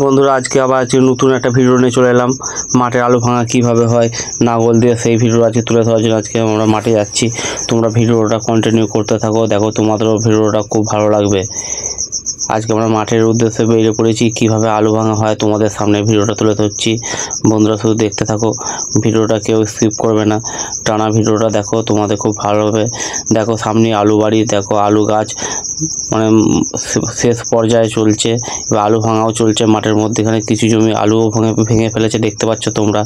বন্ধুরা আজকে আবার নতুন একটা ভিডিও নিয়ে চলে এলাম। মাঠের আলু ভাঙা কীভাবে হয় নাঙল দিয়ে, সেই ভিডিও আজকে তুলে ধরার জন্য আজকে আমরা মাঠে যাচ্ছি। তোমরা ভিডিওটা কন্টিনিউ করতে থাকো, দেখো তোমাদেরও ভিডিওটা খুব ভালো লাগবে। আজকে আমরা মাঠের উদ্দেশ্যে বেরিয়ে পড়েছি, কীভাবে আলু ভাঙা হয় তোমাদের সামনে ভিডিওটা তুলে ধরছি। বন্ধুরা শুধু দেখতে থাকো, ভিডিওটা কেউ স্কিপ করবে না, টানা ভিডিওটা দেখো, তোমাদের খুব ভালো হবে। দেখো সামনে আলু বাড়ি, দেখো আলু গাছ মানে শেষ পর্যায়ে চলছে, এবার আলু ভাঙাও চলছে মাঠের মধ্যেখানে। কিছু জমি আলুও ভেঙে ফেলেছে, দেখতে পাচ্ছ তোমরা।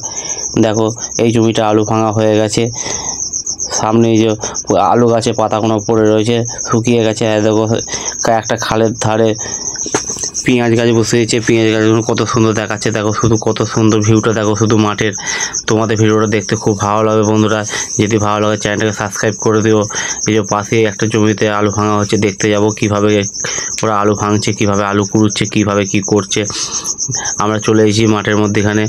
দেখো এই জমিটা আলু ভাঙা হয়ে গেছে। সামনে যে আলু গাছে পাতাগুলো পড়ে রয়েছে, শুকিয়ে গেছে। দেখো একটা খালের ধারে পেঁয়াজ গাছ বসিয়েছে, পেঁয়াজ গাছগুলো কত সুন্দর দেখাচ্ছে। দেখো শুধু কত সুন্দর ভিউটা দেখো শুধু মাঠের। তোমাদের ভিডিওটা দেখতে খুব ভালো লাগবে বন্ধুরা। যদি ভালো লাগে চ্যানেলটাকে সাবস্ক্রাইব করে দিও। এই যে পাশে একটা জমিতে আলু ভাঙা হচ্ছে, দেখতে যাব কিভাবে ওরা আলু ভাঙছে, কিভাবে আলু কুড়ুচ্ছে, কিভাবে কি করছে। আমরা চলে এসেছি মাঠের মধ্যেখানে।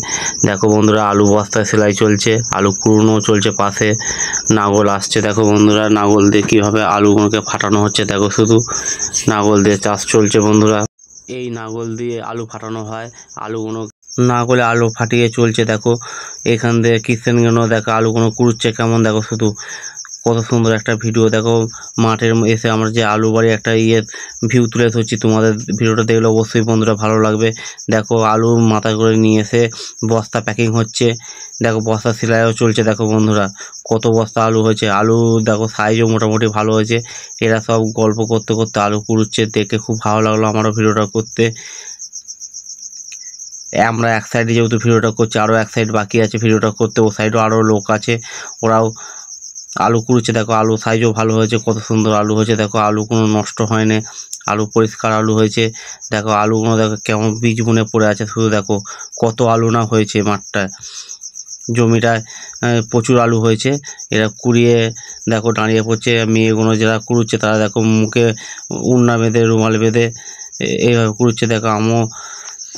দেখো বন্ধুরা আলু বস্তায় সেলাই চলছে, আলু কুড়ানো চলছে, পাশে নাঙল আসছে। দেখো বন্ধুরা নাঙল দিয়ে কীভাবে আলুগুলোকে ফাটানো হচ্ছে, দেখো শুধু নাঙল দিয়ে চাষ চলছে বন্ধুরা। এই নাঙল দিয়ে আলু ফাটানো হয়, আলুগুলো নাঙলে আলু ফাটিয়ে চলছে। দেখো এখান দিয়ে কিষেনগুলো দেখো আলুগুলো কুড়ুচ্ছে কেমন, দেখো শুধু কত সুন্দর একটা ভিডিও। দেখো মাঠের এসে আমরা যে আলু বাড়ি একটা ভিউ তুলে ধরছি, তোমাদের ভিডিওটা দেখলে অবশ্যই বন্ধুরা ভালো লাগবে। দেখো আলু মাথা করে নিয়ে এসে বস্তা প্যাকিং হচ্ছে, দেখো বস্তা সেলাইও চলছে। দেখো বন্ধুরা কত বস্তা আলু হয়েছে, আলু দেখো সাইজও মোটামুটি ভালো হয়েছে। এরা সব গল্প করতে করতে আলু কুড়ুচ্ছে, দেখে খুব ভালো লাগলো আমারও ভিডিওটা করতে। আমরা এক সাইডে যেহেতু ভিডিওটা করছি, আরও এক সাইড বাকি আছে ভিডিওটা করতে, ও সাইডও আরও লোক আছে, ওরাও আলু কুড়ুচ্ছে। দেখো আলু সাইজও ভালো হয়েছে, কত সুন্দর আলু হয়েছে। দেখো আলু কোনো নষ্ট হয়নি, আলু পরিষ্কার আলু হয়েছে। দেখো আলুগুলো দেখো কেমন বীজ বুনে পড়ে আছে, শুধু দেখো কত আলু না হয়েছে মাঠটায়, জমিটায় প্রচুর আলু হয়েছে। এরা কুড়িয়ে দেখো দাঁড়িয়ে পড়ছে। মেয়েগুলো যারা কুড়ুচ্ছে তারা দেখো মুখে উন্না বেঁধে রুমাল বেঁধে এইভাবে কুড়ুচ্ছে। দেখো আমিও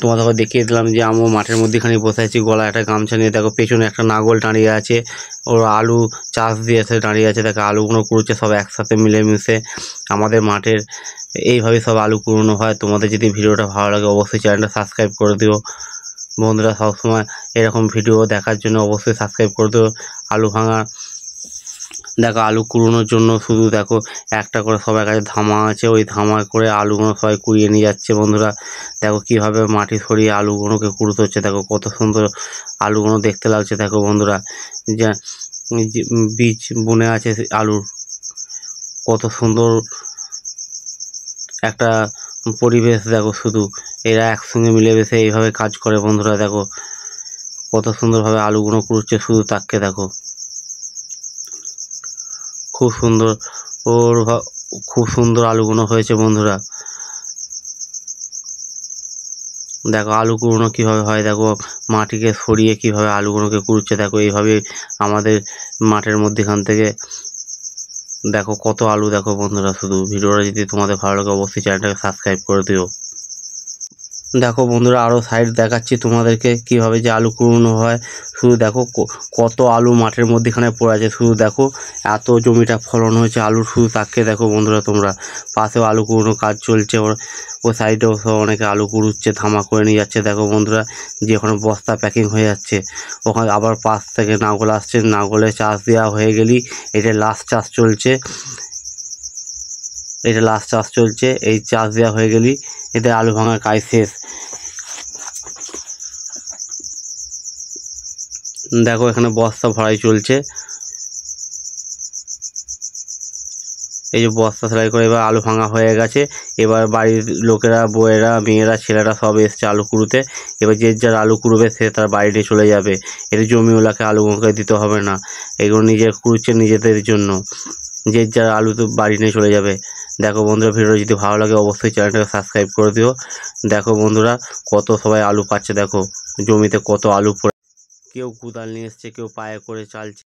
তোমাদেরকে দেখিয়ে দিলাম যে আমিও মাঠের মধ্যেখানে বসে আছি, গলায় একটা গামছা নিয়ে। দেখো পেছনে একটা নাঙল দাঁড়িয়ে আছে, ওরা আলু চাষ দিয়েছে দাঁড়িয়ে আছে। দেখো আলুগুলো কুড়ুচ্ছে সব একসাথে মিলেমিশে আমাদের মাঠের। এইভাবে সব আলু কুড়ানো হয়। তোমাদের যদি ভিডিওটা ভালো লাগে অবশ্যই চ্যানেলটা সাবস্ক্রাইব করে দিও বন্ধুরা। সবসময় এরকম ভিডিও দেখার জন্য অবশ্যই সাবস্ক্রাইব করে দিও। আলু ভাঙা দেখো আলু কুড়োনোর জন্য শুধু দেখো একটা করে সবার কাছে ধামা আছে, ওই ধামা করে আলুগুলো সবাই কুড়িয়ে নিয়ে যাচ্ছে বন্ধুরা। দেখো কীভাবে মাটি সরিয়ে আলুগুলোকে কুড়োতে হচ্ছে, দেখো কত সুন্দর আলুগুলো দেখতে লাগছে। দেখো বন্ধুরা যে বীজ বুনে আছে আলুর, কত সুন্দর একটা পরিবেশ। দেখো শুধু এরা একসঙ্গে মিলেমিশে এইভাবে কাজ করে বন্ধুরা। দেখো কত সুন্দরভাবে আলুগুলো কুড়োচ্ছে, শুধু তাকে দেখো খুব সুন্দর খুব সুন্দর আলুগুলো হয়েছে বন্ধুরা। দেখো আলু কুড়োনো কীভাবে হয়, দেখো মাটিকে সরিয়ে কীভাবে আলুগুলোকে কুড়োচ্ছে। দেখো এইভাবে আমাদের মাঠের মধ্যেখান থেকে দেখো কত আলু। দেখো বন্ধুরা শুধু ভিডিওটা যদি তোমাদের ভালো লাগে অবশ্যই চ্যানেলটাকে সাবস্ক্রাইব করে দিও। দেখো বন্ধুরা আরও সাইড দেখাচ্ছি তোমাদেরকে কীভাবে যে আলু কুড়োনো হয়। শুধু দেখো কত আলু মাঠের মধ্যেখানে পড়ে আছে, শুধু দেখো এত জমিটা ফলন হয়েছে আলুর, শুধু তাকে দেখো বন্ধুরা তোমরা। পাশেও আলু কুড়োনো কাজ চলছে, ও সাইডেও সব অনেকে আলু কুড়ুচ্ছে, ধামা করে নিয়ে যাচ্ছে। দেখো বন্ধুরা যে ওখানে বস্তা প্যাকিং হয়ে যাচ্ছে, ওখানে আবার পাশ থেকে নাঙল আসছে, নাঙলে চাষ দেওয়া হয়ে গেলেই এটা লাস্ট চাষ চলছে, এটা লাস্ট চাষ চলছে। এই চাষ দেওয়া হয়ে গেলেই এতে আলু ভাঙার কাজ শেষ। দেখো এখানে বস্তা ভরাই চলছে, এই যে বস্তা সেলাই করে এবার আলু ভাঙা হয়ে গেছে। এবার বাড়ির লোকেরা, বউয়েরা, মেয়েরা, ছেলেরা সব এসছে আলু কুড়োতে। এবার যে যার আলু কুড়োবে সে তার বাড়িতে চলে যাবে, এর জমিওয়ালাকে আলুগুলোকে দিতে হবে না। এগুলো নিজে কুড়োচ্ছে নিজেদের জন্য, যে যার আলু তো বাড়ি নিয়ে চলে যাবে। দেখো বন্ধুরা ভিডিও যদি ভালো লাগে অবশ্যই চ্যানেলটাকে সাবস্ক্রাইব করে দিও। দেখো বন্ধুরা কত সবাই আলু পাচ্ছে, দেখো জমিতে কত আলু পড়ে, কেউ কোদাল নিয়ে এসছে, কেউ পায়ে করে চালছে।